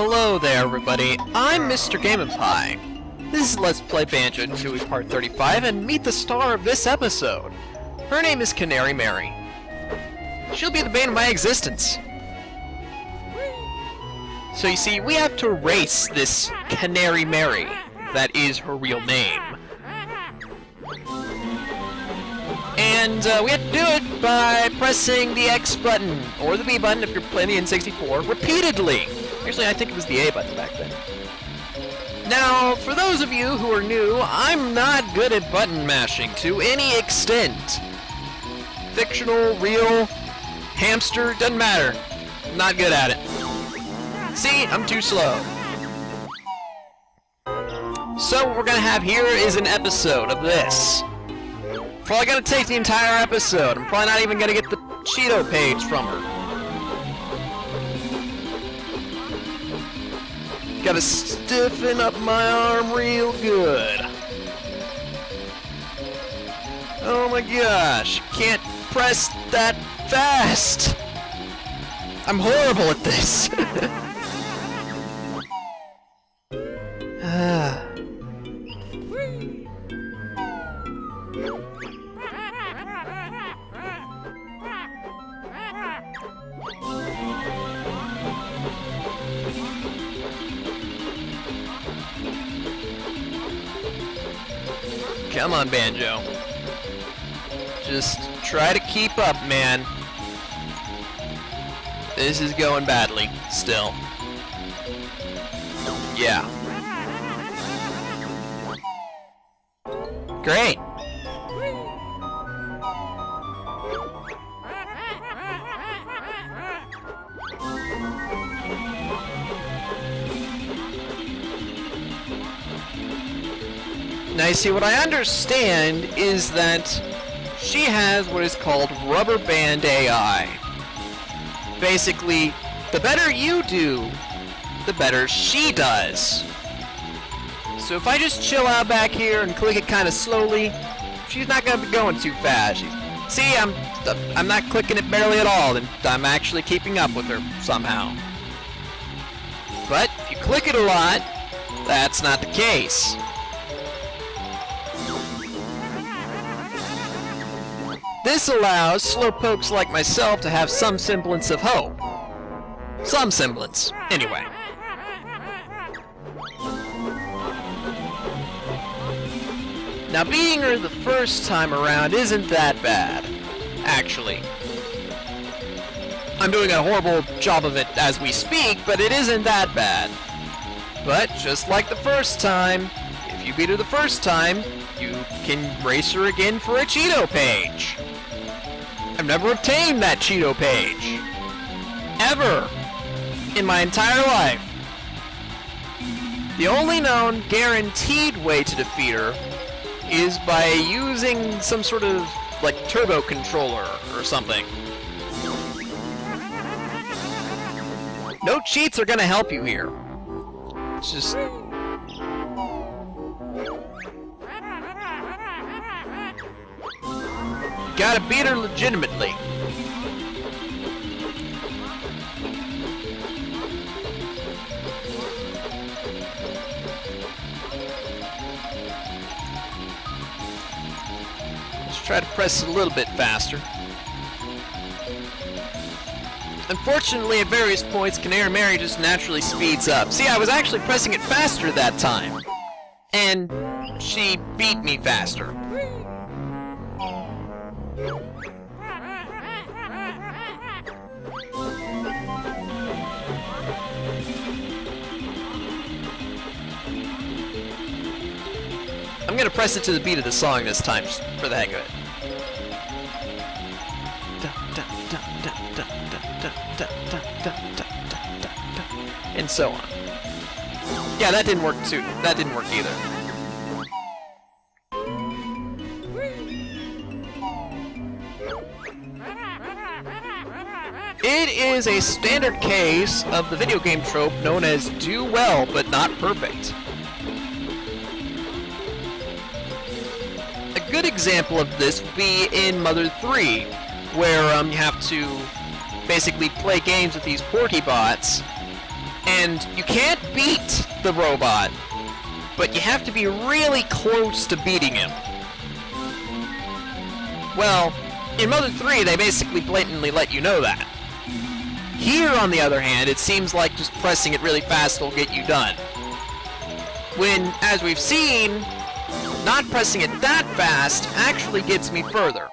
Hello there, everybody. I'm Mr. Game & Pie. This is Let's Play Banjo Tooie Part 35, and meet the star of this episode. Her name is Canary Mary. She'll be the bane of my existence. So you see, we have to race this Canary Mary. That is her real name. And we have to do it by pressing the X button, or the B button if you're playing the N64, repeatedly. Actually, I think it was the A button back then. Now, for those of you who are new, I'm not good at button mashing to any extent. Fictional, real, hamster, doesn't matter. I'm not good at it. See, I'm too slow. So what we're gonna have here is an episode of this. Probably gonna take the entire episode. I'm probably not even gonna get the Cheeto page from her. Gotta stiffen up my arm real good. Oh my gosh, can't press that fast. I'm horrible at this. Come on, Banjo. Just try to keep up, man. This is going badly, still. Yeah. Great. Now you see, what I understand is that she has what is called rubber band AI. Basically, the better you do, the better she does. So if I just chill out back here and click it kind of slowly, she's not going to be going too fast. See, I'm not clicking it barely at all, and I'm actually keeping up with her somehow. But if you click it a lot, that's not the case. This allows slowpokes like myself to have some semblance of hope. Some semblance, anyway. Now, beating her the first time around isn't that bad, actually. I'm doing a horrible job of it as we speak, but it isn't that bad. But, just like the first time, if you beat her the first time, you can race her again for a Cheeto page. I've never obtained that Cheeto page. Ever. In my entire life. The only known guaranteed way to defeat her is by using some sort of, like, turbo controller or something. No cheats are gonna help you here. It's just... gotta beat her legitimately. Let's try to press it a little bit faster. Unfortunately, at various points, Canary Mary just naturally speeds up. See, I was actually pressing it faster that time. And she beat me faster. I'm gonna press it to the beat of the song this time, just for the heck of it. And so on. Yeah, that didn't work too. That didn't work either. It is a standard case of the video game trope known as do well but not perfect. A good example of this would be in Mother 3, where you have to basically play games with these Porky bots, And you can't beat the robot, but you have to be really close to beating him. Well, in Mother 3, they basically blatantly let you know that. Here, on the other hand, it seems like just pressing it really fast will get you done. When, as we've seen, not pressing it that fast actually gets me further.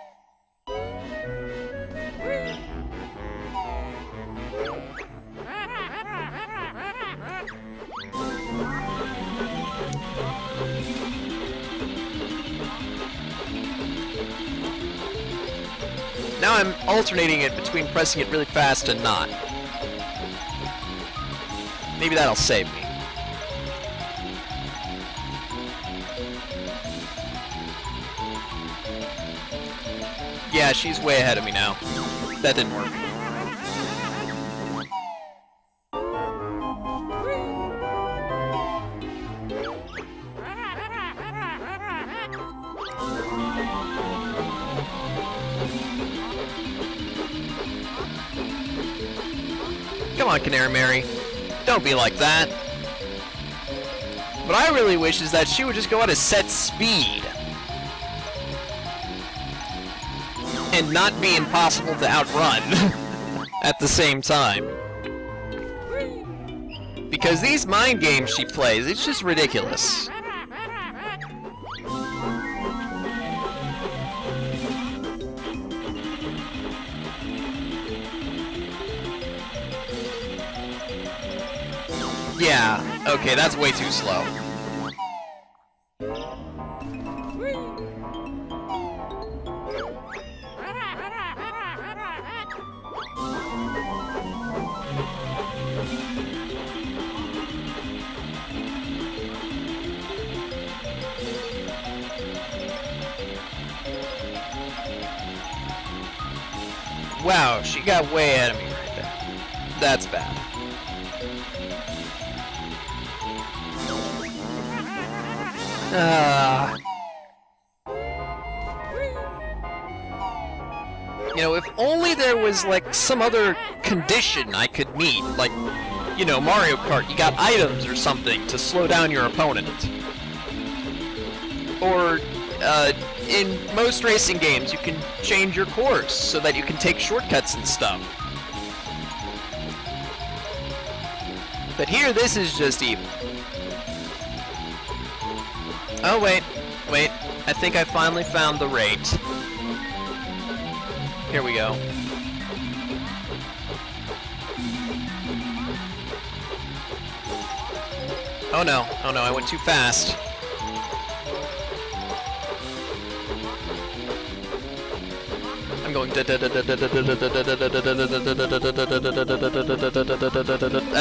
Now I'm alternating it between pressing it really fast and not. Maybe that'll save me. Yeah, she's way ahead of me now. That didn't work. Come on, Canary Mary. Don't be like that. What I really wish is that she would just go at a set speed. And not be impossible to outrun at the same time. Because these mind games she plays, it's just ridiculous. Yeah, okay, that's way too slow. Wow, she got way ahead of me right there. That's bad. You know, if only there was, like, some other condition I could meet, like, you know, Mario Kart, you got items or something to slow down your opponent. Or, in most racing games, you can change your course so that you can take shortcuts and stuff. But here, this is just evil. Oh, wait. I think I finally found the rate. Here we go. Oh no, I went too fast. I'm going at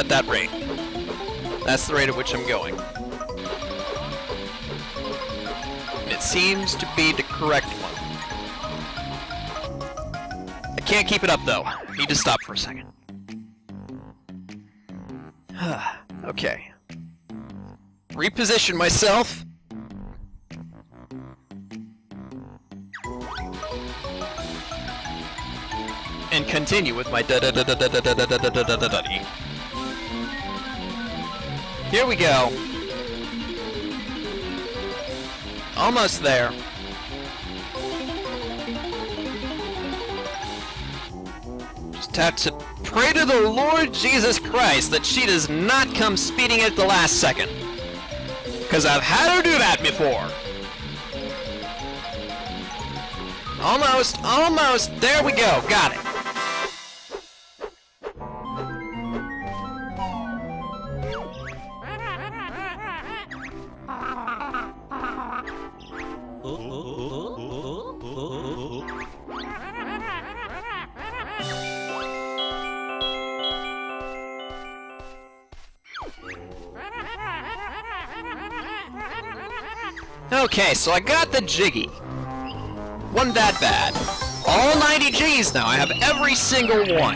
that rate. That's the rate at which I'm going. It seems to be the correct one. I can't keep it up, though. Need to stop for a second. Okay. Reposition myself. And continue with my da-da-da-da-da-da-da-da-da-da-da-da-da. Here we go. Almost there. Just have to pray to the Lord Jesus Christ that she does not come speeding at the last second. Because I've had her do that before. Almost. There we go. Got it. Okay, so I got the Jiggy. Wasn't that bad. All 90 Gs now. I have every single one.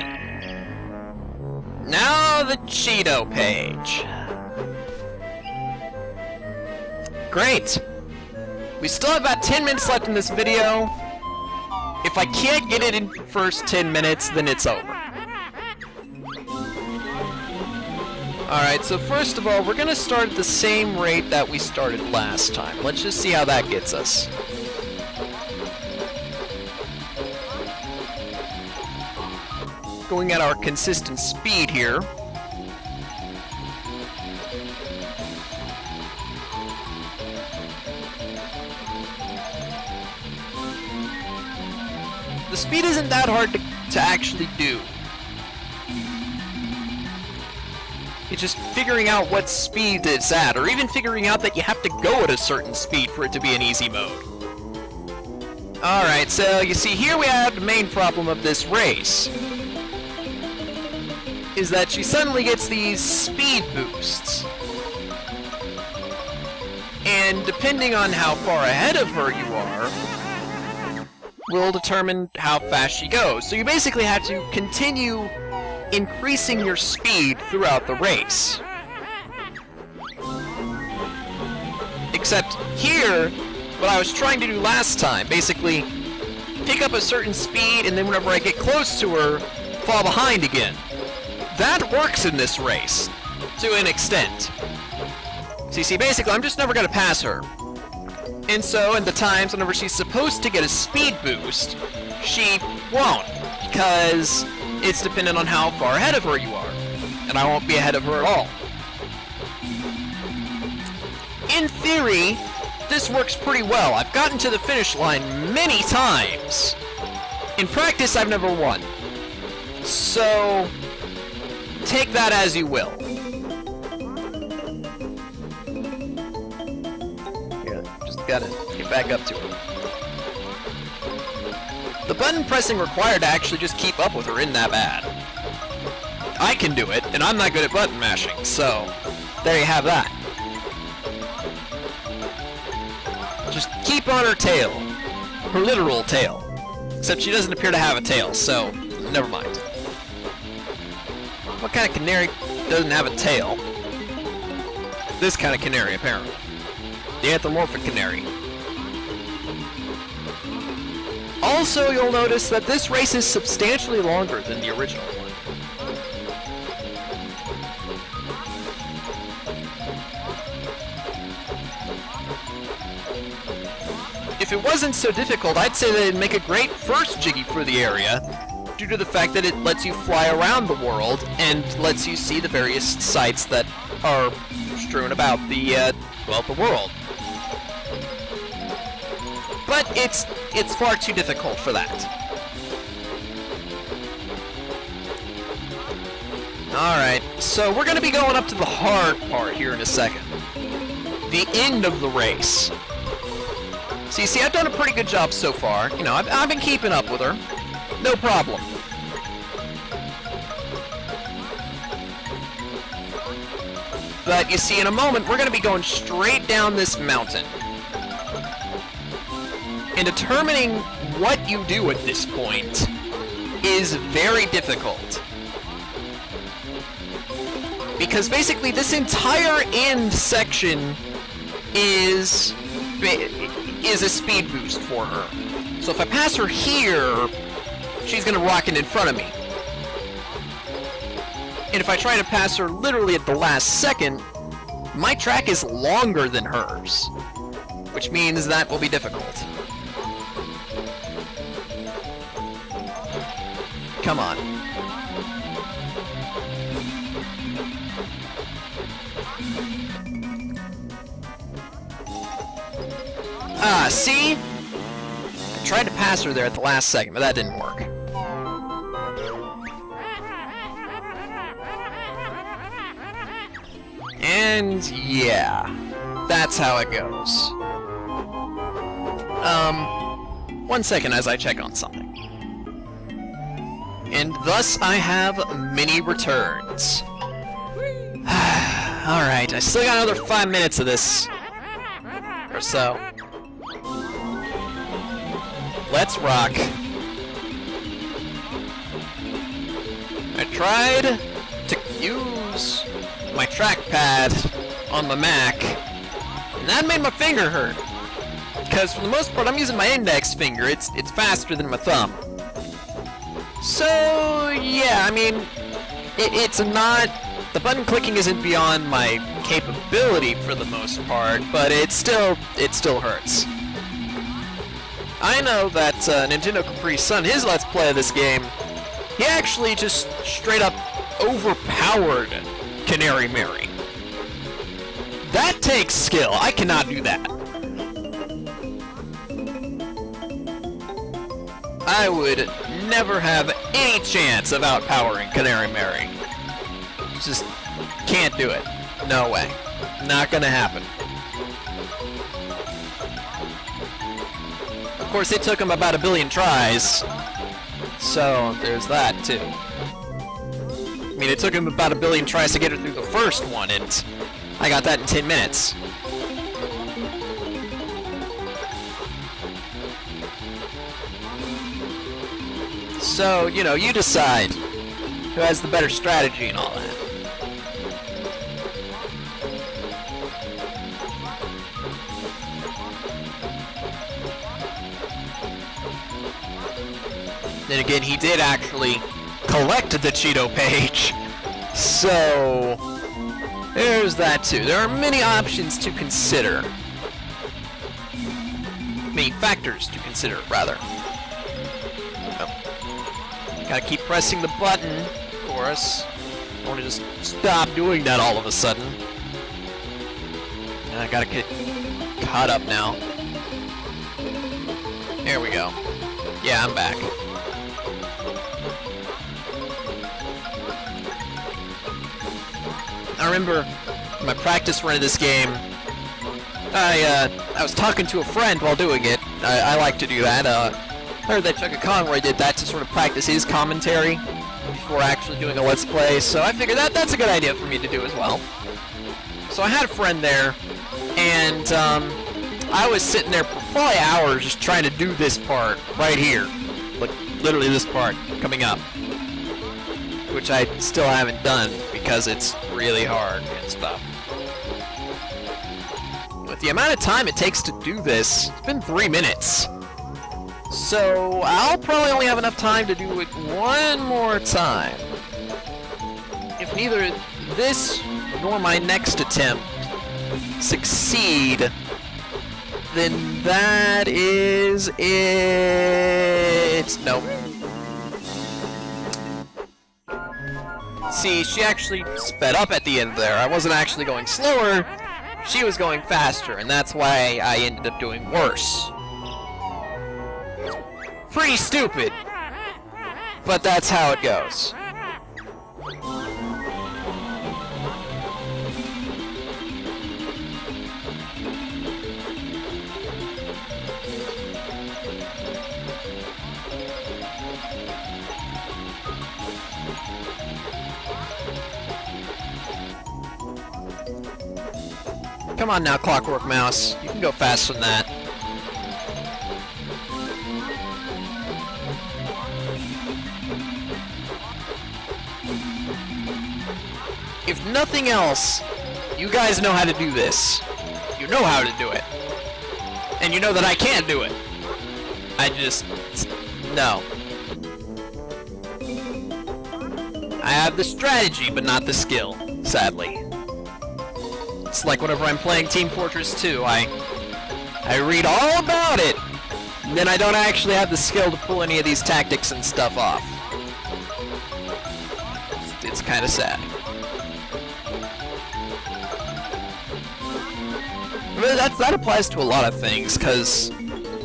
Now the Cheeto page. Great. We still have about 10 minutes left in this video. If I can't get it in the first 10 minutes, then it's over. Alright, so first of all, we're gonna start at the same rate that we started last time. Let's just see how that gets us. Going at our consistent speed here. The speed isn't that hard to actually do. It's just figuring out what speed it's at, or even figuring out that you have to go at a certain speed for it to be an easy mode. Alright, so you see here we have the main problem of this race. Is that she suddenly gets these speed boosts. And depending on how far ahead of her you are, will determine how fast she goes. So you basically have to continue increasing your speed throughout the race. Except here, what I was trying to do last time, basically pick up a certain speed and then whenever I get close to her, fall behind again. That works in this race, to an extent. So you see, basically I'm just never going to pass her. And so, in the times whenever she's supposed to get a speed boost, she won't, because it's dependent on how far ahead of her you are, and I won't be ahead of her at all. In theory, this works pretty well. I've gotten to the finish line many times. In practice, I've never won. So, take that as you will. Here, just gotta get back up to her. The button pressing required to actually just keep up with her isn't that bad. I can do it, and I'm not good at button mashing, so there you have that. Just keep on her tail. Her literal tail. Except she doesn't appear to have a tail, so never mind. What kind of canary doesn't have a tail? This kind of canary, apparently. The anthropomorphic canary. Also, you'll notice that this race is substantially longer than the original one. If it wasn't so difficult, I'd say that it'd make a great first Jiggy for the area, due to the fact that it lets you fly around the world and lets you see the various sights that are strewn about the world. But it's far too difficult for that. Alright, so we're going to be going up to the hard part here in a second. The end of the race. So you see, I've done a pretty good job so far. You know, I've been keeping up with her. No problem. But you see, in a moment, we're going to be going straight down this mountain. And determining what you do at this point is very difficult. Because basically this entire end section is a speed boost for her. So if I pass her here, she's going to rocket in front of me. And if I try to pass her literally at the last second, my track is longer than hers. Which means that will be difficult. Come on. Ah, see? I tried to pass her there at the last second, but that didn't work. And yeah, that's how it goes. 1 second as I check on something. And thus I have many returns. Alright, I still got another 5 minutes of this. Or so. Let's rock. I tried to use my trackpad on the Mac, and that made my finger hurt. Because for the most part, I'm using my index finger. It's faster than my thumb. So yeah, I mean, it's not the button clicking isn't beyond my capability for the most part, but it still hurts. I know that Nintendo Capri's son, his Let's Play of this game, he actually just straight up overpowered Canary Mary. That takes skill. I cannot do that. I would never have any chance of outpowering Canary Mary. Just can't do it. No way. Not gonna happen. Of course, it took him about 1 billion tries, so there's that too. I mean, it took him about 1 billion tries to get it through the first one, and I got that in 10 minutes. So, you know, you decide who has the better strategy and all that. Then again, he did actually collect the Cheeto page, so there's that too. There are many options to consider. Many factors to consider, rather. Gotta keep pressing the button, of course. I want to just stop doing that all of a sudden. I gotta get caught up now. There we go. Yeah, I'm back. I remember my practice run of this game, I was talking to a friend while doing it. I like to do that. I heard that Chugga Conroy did that to sort of practice his commentary before actually doing a Let's Play, so I figured that's a good idea for me to do as well. So I had a friend there, and I was sitting there for probably hours just trying to do this part right here. Like, literally this part coming up. Which I still haven't done because it's really hard and stuff. With the amount of time it takes to do this, it's been 3 minutes. So I'll probably only have enough time to do it one more time. If neither this nor my next attempt succeed, then that is it. Nope. See, she actually sped up at the end there. I wasn't actually going slower, she was going faster, and that's why I ended up doing worse. Pretty stupid, but that's how it goes. Come on now, Clockwork Mouse. You can go faster than that. If nothing else, you guys know how to do this. You know how to do it. And you know that I can't do it. I just... no. I have the strategy, but not the skill, sadly. It's like whenever I'm playing Team Fortress 2, I read all about it, and then I don't actually have the skill to pull any of these tactics and stuff off. It's kind of sad. But that applies to a lot of things, because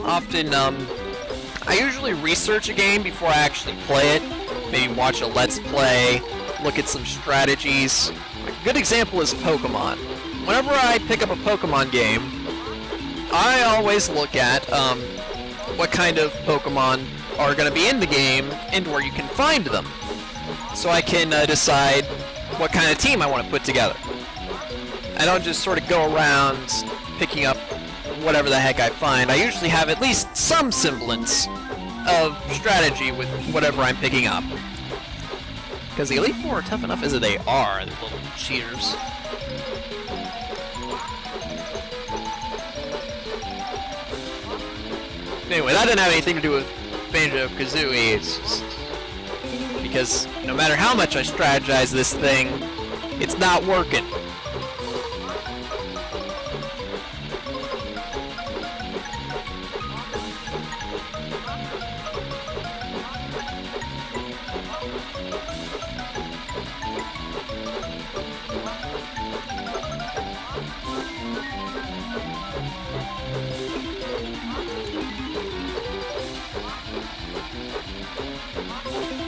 often, I usually research a game before I actually play it. Maybe watch a Let's Play, look at some strategies. A good example is Pokemon. Whenever I pick up a Pokemon game, I always look at what kind of Pokemon are going to be in the game and where you can find them, so I can decide what kind of team I want to put together. I don't just sort of go around picking up whatever the heck I find. I usually have at least some semblance of strategy with whatever I'm picking up. Because the Elite Four are tough enough as they are, the little cheaters. Anyway, that didn't have anything to do with Banjo-Kazooie, it's just because no matter how much I strategize this thing, It's not working.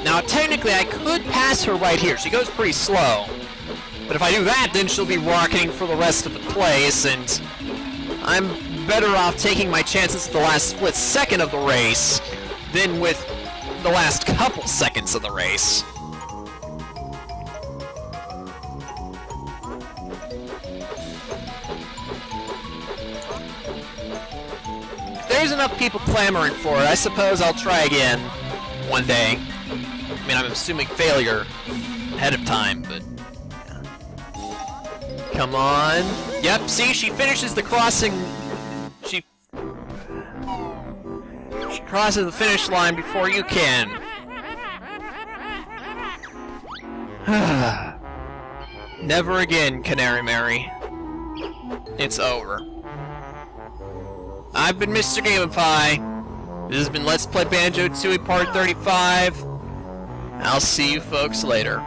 Now, technically, I could pass her right here. She goes pretty slow. But if I do that, then she'll be rocketing for the rest of the place, and I'm better off taking my chances at the last split second of the race than with the last couple seconds of the race. If there's enough people clamoring for it, I suppose I'll try again one day. I mean, I'm assuming failure ahead of time, but... yeah. Come on. Yep, see, she finishes the crossing... She crosses the finish line before you can. Never again, Canary Mary. It's over. I've been Mr. Game & Pie. This has been Let's Play Banjo Tooie Part 35. I'll see you folks later.